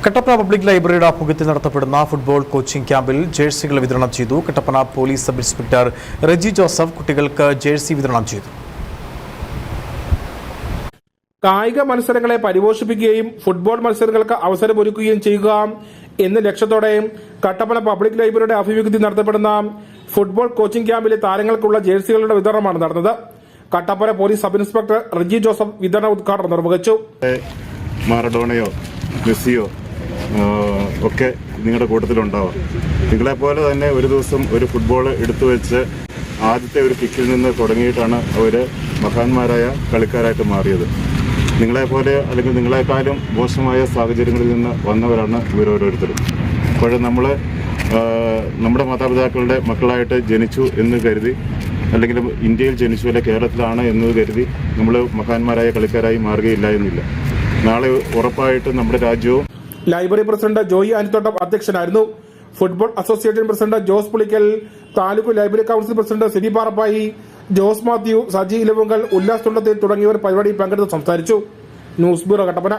Kattappana public ലൈബ്രറിയുടെ ആഭിമുഖ്യത്തിൽ നടത്തപ്പെടുന്ന ഫുട്ബോൾ കോച്ചിംഗ് ക്യാമ്പിൽ ജേഴ്സികൾ വിതരണം ചെയ്തു. Kattappana police sub inspector Reji Joseph കുട്ടികൾക്ക് ജേഴ്സി വിതരണം ചെയ്തു. കായിക മത്സരങ്ങളെ പരിപോഷിപ്പിക്കുകയും ഫുട്ബോൾ മത്സരങ്ങൾക്ക് അവസരമൊരുക്കുകയും ചെയ്യുക എന്ന ലക്ഷ്യത്തോടെ കട്ടപ്പന പബ്ലിക് ലൈബ്രറിയുടെ ആഭിമുഖ്യത്തിൽ നടത്തപ്പെടുന്ന ഫുട്ബോൾ കോച്ചിംഗ് ക്യാമ്പിലെ താരങ്ങൾക്കുള്ള ജേഴ്സികളുടെ വിതരണമാണ് നടന്നത്. Kattappana police sub inspector Reji Joseph വിതരണ ഉദ്ഘാടനം നിർവഹിച്ചു. മാറഡോണയോ മെസ്സിയോ ഒക്കെ നിങ്ങളുടെ കൂട്ടത്തിലുണ്ടാവാം. നിങ്ങളെപ്പോലെ തന്നെ ഒരു ദിവസം ഒരു ഫുട്ബോൾ എടുത്തു വെച്ച് ആദ്യത്തെ ഒരു കിക്കിൽ നിന്ന് തുടങ്ങിയിട്ടാണ് അവർ മഹാന്മാരായ കളിക്കാരായിട്ട് മാറിയത്. നിങ്ങളെപ്പോലെ അല്ലെങ്കിൽ നിങ്ങളെക്കാളും മോശമായ സാഹചര്യങ്ങളിൽ നിന്ന് വന്നവരാണ് ഇവരോരോരുത്തരും. അപ്പോൾ നമ്മൾ നമ്മുടെ മാതാപിതാക്കളുടെ മക്കളായിട്ട് ജനിച്ചു എന്ന് കരുതി, അല്ലെങ്കിൽ ഇന്ത്യയിൽ ജനിച്ചു അല്ലെ കേരളത്തിലാണ് എന്ന് കരുതി നമ്മൾ മഹാന്മാരായ കളിക്കാരായി മാറുകയില്ല എന്നില്ല. നാളെ ഉറപ്പായിട്ടും നമ്മുടെ രാജ്യവും. ലൈബ്രറി പ്രസിഡന്റ് ജോയി ആനിത്തോട്ടം അധ്യക്ഷനായിരുന്നു. Football association president Jose Pulickal, taluk library council president Sini Parappayi, Jose Mathew, Saji Elavunkal, Ullas Thundathil തുടങ്ങിയവർ പരിപാടിയിൽ പങ്കെടുത്ത് സംസാരിച്ചു. News bureau Kattappana.